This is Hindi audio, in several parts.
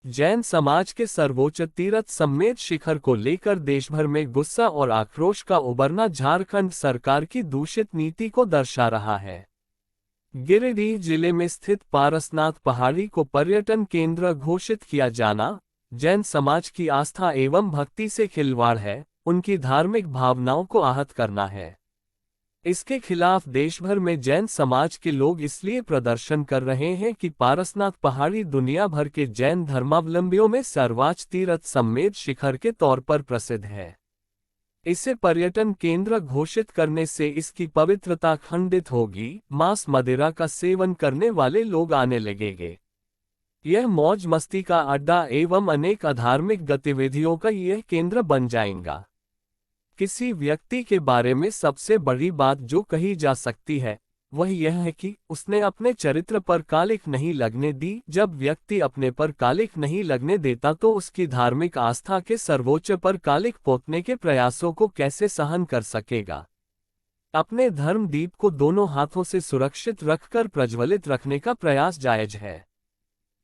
जैन समाज के सर्वोच्च तीर्थ सम्मेद शिखर को लेकर देशभर में गुस्सा और आक्रोश का उभरना झारखंड सरकार की दूषित नीति को दर्शा रहा है। गिरिडीह जिले में स्थित पारसनाथ पहाड़ी को पर्यटन केंद्र घोषित किया जाना जैन समाज की आस्था एवं भक्ति से खिलवाड़ है, उनकी धार्मिक भावनाओं को आहत करना है। इसके खिलाफ देशभर में जैन समाज के लोग इसलिए प्रदर्शन कर रहे हैं कि पारसनाथ पहाड़ी दुनिया भर के जैन धर्मावलंबियों में सर्वोच्च तीर्थ सम्मेद शिखर के तौर पर प्रसिद्ध है। इसे पर्यटन केंद्र घोषित करने से इसकी पवित्रता खंडित होगी, मांस मदिरा का सेवन करने वाले लोग आने लगेंगे। यह मौज मस्ती का अड्डा एवं अनेक अधार्मिक गतिविधियों का यह केंद्र बन जाएगा। किसी व्यक्ति के बारे में सबसे बड़ी बात जो कही जा सकती है वह यह है कि उसने अपने चरित्र पर कालिख नहीं लगने दी। जब व्यक्ति अपने पर कालिख नहीं लगने देता तो उसकी धार्मिक आस्था के सर्वोच्च पर कालिख पोतने के प्रयासों को कैसे सहन कर सकेगा। अपने धर्म दीप को दोनों हाथों से सुरक्षित रखकर प्रज्वलित रखने का प्रयास जायज है।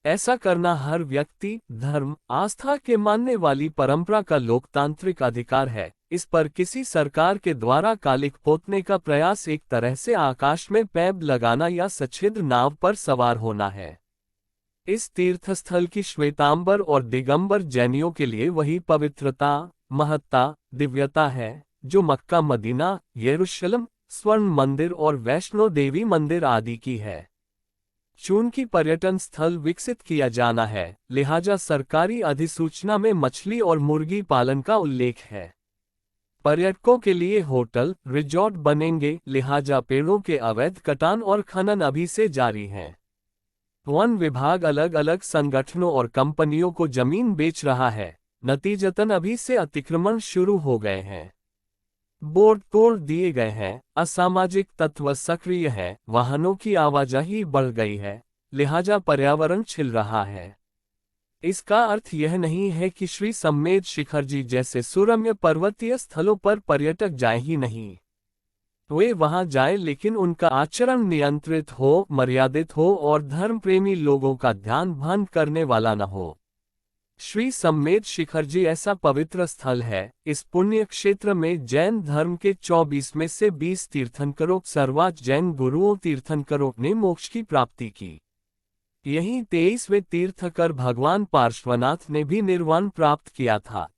ऐसा करना हर व्यक्ति, धर्म, आस्था के मानने वाली परंपरा का लोकतांत्रिक अधिकार है। इस पर किसी सरकार के द्वारा कालिख पोतने का प्रयास एक तरह से आकाश में पैब लगाना या सच्छिद्र नाव पर सवार होना है। इस तीर्थस्थल की श्वेतांबर और दिगंबर जैनियों के लिए वही पवित्रता, महत्ता, दिव्यता है जो मक्का, मदीना, यरूशलेम, स्वर्ण मंदिर और वैष्णो देवी मंदिर आदि की है। चूंकि पर्यटन स्थल विकसित किया जाना है, लिहाजा सरकारी अधिसूचना में मछली और मुर्गी पालन का उल्लेख है। पर्यटकों के लिए होटल, रिजॉर्ट बनेंगे, लिहाजा पेड़ों के अवैध कटान और खनन अभी से जारी हैं। वन विभाग अलग अलग संगठनों और कंपनियों को जमीन बेच रहा है, नतीजतन अभी से अतिक्रमण शुरू हो गए हैं। बोर्ड तोड़ दिए गए हैं, असामाजिक तत्व सक्रिय हैं, वाहनों की आवाजाही बढ़ गई है, लिहाजा पर्यावरण छिल रहा है। इसका अर्थ यह नहीं है कि श्री सम्मेद शिखर जी जैसे सुरम्य पर्वतीय स्थलों पर पर्यटक जाए ही नहीं। वे वहां जाए लेकिन उनका आचरण नियंत्रित हो, मर्यादित हो और धर्म प्रेमी लोगों का ध्यान भंग करने वाला न हो। श्री सम्मेद शिखर जी ऐसा पवित्र स्थल है। इस पुण्य क्षेत्र में जैन धर्म के 24 में से 20 तीर्थंकरों, सर्वोच्च जैन गुरुओं तीर्थंकरों ने मोक्ष की प्राप्ति की। यही 23वें तीर्थकर भगवान पार्श्वनाथ ने भी निर्वाण प्राप्त किया था।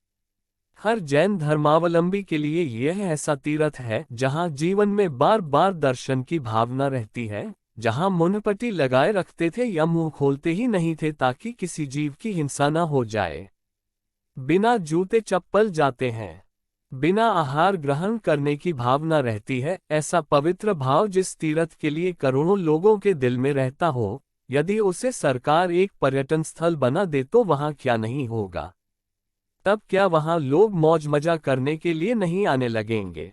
हर जैन धर्मावलंबी के लिए यह ऐसा तीर्थ है जहां जीवन में बार बार दर्शन की भावना रहती है, जहां मुंहपट्टी लगाए रखते थे या मुंह खोलते ही नहीं थे ताकि किसी जीव की हिंसा न हो जाए। बिना जूते चप्पल जाते हैं, बिना आहार ग्रहण करने की भावना रहती है। ऐसा पवित्र भाव जिस तीर्थ के लिए करोड़ों लोगों के दिल में रहता हो, यदि उसे सरकार एक पर्यटन स्थल बना दे तो वहां क्या नहीं होगा। तब क्या वहां लोग मौज मजा करने के लिए नहीं आने लगेंगे?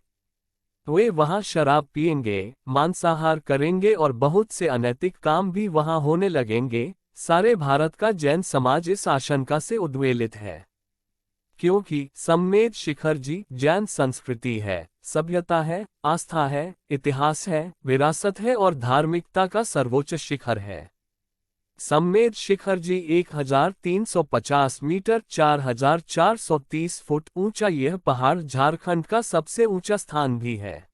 वे वहां शराब पिएंगे, मांसाहार करेंगे और बहुत से अनैतिक काम भी वहां होने लगेंगे। सारे भारत का जैन समाज इस आशंका से उद्वेलित है, क्योंकि सम्मेद शिखर जी जैन संस्कृति है, सभ्यता है, आस्था है, इतिहास है, विरासत है और धार्मिकता का सर्वोच्च शिखर है। सम्मेद शिखर जी 1350 मीटर 4430 फुट ऊंचा यह पहाड़ झारखंड का सबसे ऊंचा स्थान भी है।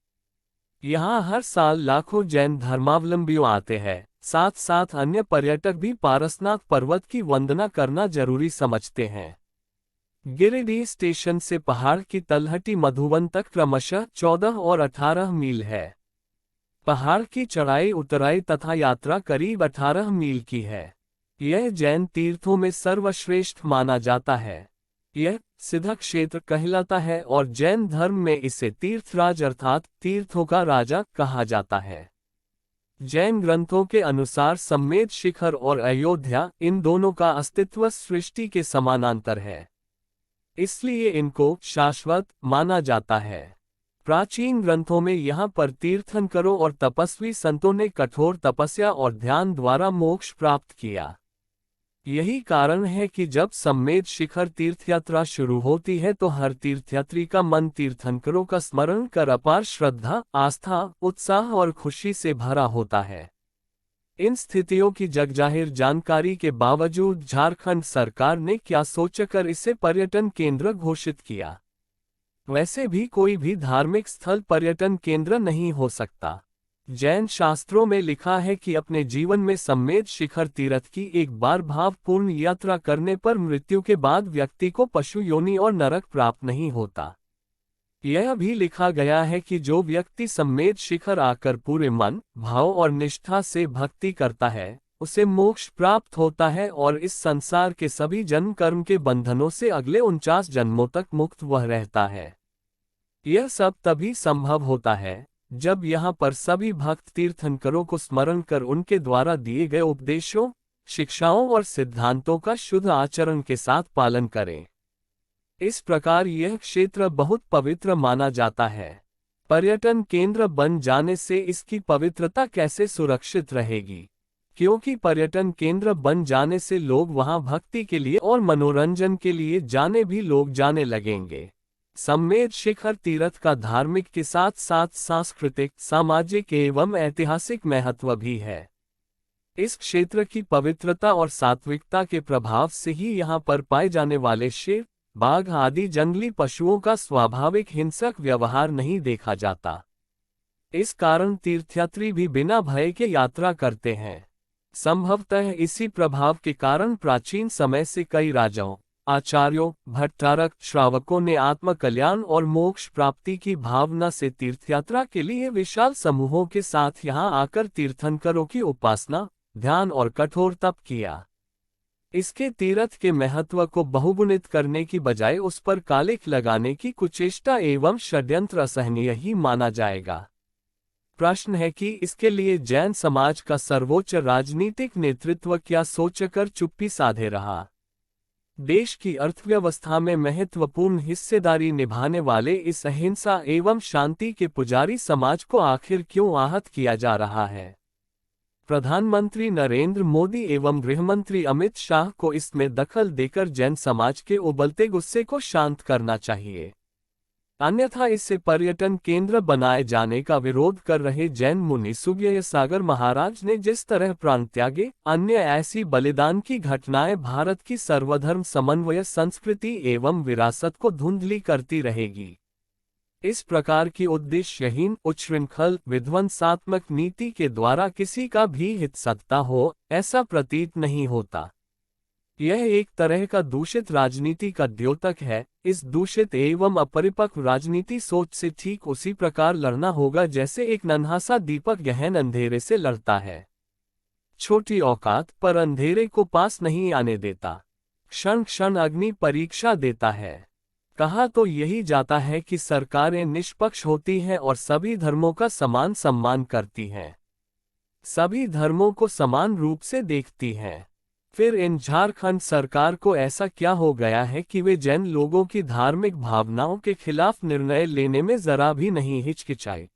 यहाँ हर साल लाखों जैन धर्मावलंबियों आते हैं। साथ साथ अन्य पर्यटक भी पारसनाथ पर्वत की वंदना करना जरूरी समझते हैं। गिरिडीह स्टेशन से पहाड़ की तलहटी मधुबन तक क्रमशः 14 और 18 मील है। पहाड़ की चढ़ाई उतराई तथा यात्रा करीब 18 मील की है। यह जैन तीर्थों में सर्वश्रेष्ठ माना जाता है। यह सिद्ध क्षेत्र कहलाता है और जैन धर्म में इसे तीर्थराज अर्थात तीर्थों का राजा कहा जाता है। जैन ग्रंथों के अनुसार सम्मेद शिखर और अयोध्या, इन दोनों का अस्तित्व सृष्टि के समानांतर है, इसलिए इनको शाश्वत माना जाता है। प्राचीन ग्रंथों में यहाँ पर तीर्थंकरों और तपस्वी संतों ने कठोर तपस्या और ध्यान द्वारा मोक्ष प्राप्त किया। यही कारण है कि जब सम्मेद शिखर तीर्थयात्रा शुरू होती है तो हर तीर्थयात्री का मन तीर्थंकरों का स्मरण कर अपार श्रद्धा, आस्था, उत्साह और खुशी से भरा होता है। इन स्थितियों की जगजाहिर जानकारी के बावजूद झारखंड सरकार ने क्या सोचकर इसे पर्यटन केंद्र घोषित किया। वैसे भी कोई भी धार्मिक स्थल पर्यटन केंद्र नहीं हो सकता। जैन शास्त्रों में लिखा है कि अपने जीवन में सम्मेद शिखर तीर्थ की एक बार भावपूर्ण यात्रा करने पर मृत्यु के बाद व्यक्ति को पशु योनि और नरक प्राप्त नहीं होता। यह भी लिखा गया है कि जो व्यक्ति सम्मेद शिखर आकर पूरे मन, भाव और निष्ठा से भक्ति करता है, उसे मोक्ष प्राप्त होता है और इस संसार के सभी जन्म कर्म के बंधनों से अगले 49 जन्मों तक मुक्त वह रहता है। यह सब तभी संभव होता है जब यहाँ पर सभी भक्त तीर्थंकरों को स्मरण कर उनके द्वारा दिए गए उपदेशों, शिक्षाओं और सिद्धांतों का शुद्ध आचरण के साथ पालन करें। इस प्रकार यह क्षेत्र बहुत पवित्र माना जाता है। पर्यटन केंद्र बन जाने से इसकी पवित्रता कैसे सुरक्षित रहेगी? क्योंकि पर्यटन केंद्र बन जाने से लोग वहां भक्ति के लिए और मनोरंजन के लिए जाने लगेंगे। सम्मेद शिखर तीर्थ का धार्मिक के साथ साथ सांस्कृतिक, सामाजिक एवं ऐतिहासिक महत्व भी है। इस क्षेत्र की पवित्रता और सात्विकता के प्रभाव से ही यहाँ पर पाए जाने वाले शेर, बाघ आदि जंगली पशुओं का स्वाभाविक हिंसक व्यवहार नहीं देखा जाता। इस कारण तीर्थयात्री भी बिना भय के यात्रा करते हैं। संभवतः इसी प्रभाव के कारण प्राचीन समय से कई राजाओं, आचार्यों, भट्टारक, श्रावकों ने आत्मकल्याण और मोक्ष प्राप्ति की भावना से तीर्थयात्रा के लिए विशाल समूहों के साथ यहाँ आकर तीर्थंकरों की उपासना, ध्यान और कठोर तप किया। इसके तीर्थ के महत्व को बहुगुणित करने की बजाय उस पर कालिख लगाने की कुचेष्टा एवं षड्यंत्र असहनीय ही माना जाएगा। प्रश्न है कि इसके लिए जैन समाज का सर्वोच्च राजनीतिक नेतृत्व क्या सोचकर चुप्पी साधे रहा। देश की अर्थव्यवस्था में महत्वपूर्ण हिस्सेदारी निभाने वाले इस अहिंसा एवं शांति के पुजारी समाज को आखिर क्यों आहत किया जा रहा है? प्रधानमंत्री नरेंद्र मोदी एवं गृहमंत्री अमित शाह को इसमें दखल देकर जैन समाज के उबलते गुस्से को शांत करना चाहिए। अन्यथा इससे पर्यटन केंद्र बनाए जाने का विरोध कर रहे जैन मुनि सुगेय सागर महाराज ने जिस तरह प्राण त्यागे, अन्य ऐसी बलिदान की घटनाएं भारत की सर्वधर्म समन्वय संस्कृति एवं विरासत को धुंधली करती रहेगी। इस प्रकार की उद्देश्यहीन, उच्छृंखल, विध्वंसात्मक नीति के द्वारा किसी का भी हित सकता हो, ऐसा प्रतीत नहीं होता। यह एक तरह का दूषित राजनीति का द्योतक है। इस दूषित एवं अपरिपक्व राजनीति सोच से ठीक उसी प्रकार लड़ना होगा जैसे एक नन्हा सा दीपक गहन अंधेरे से लड़ता है। छोटी औकात पर अंधेरे को पास नहीं आने देता, क्षण क्षण अग्नि परीक्षा देता है। कहा तो यही जाता है कि सरकारें निष्पक्ष होती हैं और सभी धर्मों का समान सम्मान करती हैं, सभी धर्मों को समान रूप से देखती हैं। फिर इन झारखंड सरकार को ऐसा क्या हो गया है कि वे जैन लोगों की धार्मिक भावनाओं के खिलाफ निर्णय लेने में जरा भी नहीं हिचकिचाई?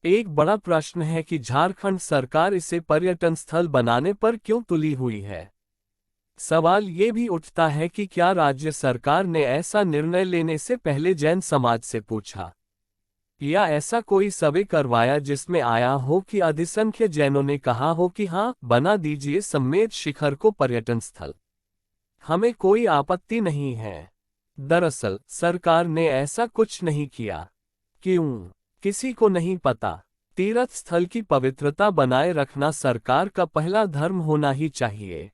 एक बड़ा प्रश्न है कि झारखंड सरकार इसे पर्यटन स्थल बनाने पर क्यों तुली हुई है। सवाल ये भी उठता है कि क्या राज्य सरकार ने ऐसा निर्णय लेने से पहले जैन समाज से पूछा, या ऐसा कोई सर्वे करवाया जिसमें आया हो कि अधिसंख्य जैनों ने कहा हो कि हाँ, बना दीजिए सम्मेद शिखर को पर्यटन स्थल, हमें कोई आपत्ति नहीं है। दरअसल सरकार ने ऐसा कुछ नहीं किया। क्यों? किसी को नहीं पता। तीर्थ स्थल की पवित्रता बनाए रखना सरकार का पहला धर्म होना ही चाहिए।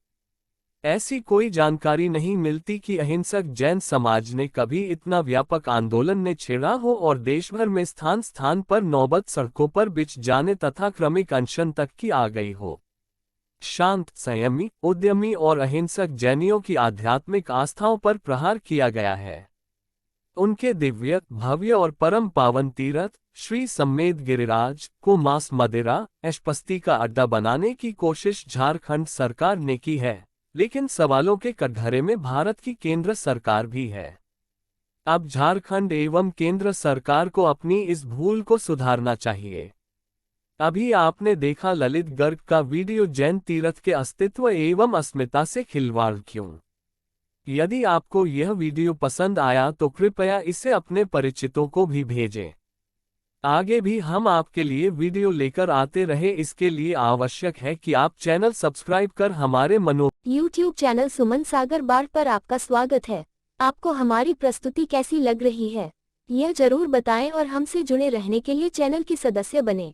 ऐसी कोई जानकारी नहीं मिलती कि अहिंसक जैन समाज ने कभी इतना व्यापक आंदोलन ने छेड़ा हो और देश भर में स्थान स्थान पर नौबत सड़कों पर बिछ जाने तथा क्रमिक अनशन तक की आ गई हो। शांत, संयमी, उद्यमी और अहिंसक जैनियों की आध्यात्मिक आस्थाओं पर प्रहार किया गया है। उनके दिव्य, भव्य और परम पावन तीर्थ श्री सम्मेद गिरिराज को मांस, मदिरा, एशपस्ती का अड्डा बनाने की कोशिश झारखंड सरकार ने की है, लेकिन सवालों के कटघरे में भारत की केंद्र सरकार भी है। अब झारखंड एवं केंद्र सरकार को अपनी इस भूल को सुधारना चाहिए। अभी आपने देखा ललित गर्ग का वीडियो, जैन तीर्थ के अस्तित्व एवं अस्मिता से खिलवाड़ क्यों। यदि आपको यह वीडियो पसंद आया तो कृपया इसे अपने परिचितों को भी भेजें। आगे भी हम आपके लिए वीडियो लेकर आते रहे, इसके लिए आवश्यक है कि आप चैनल सब्सक्राइब कर हमारे YouTube चैनल सुमन सागर बाढ़ पर आपका स्वागत है। आपको हमारी प्रस्तुति कैसी लग रही है, यह जरूर बताएं और हमसे जुड़े रहने के लिए चैनल की सदस्य बने।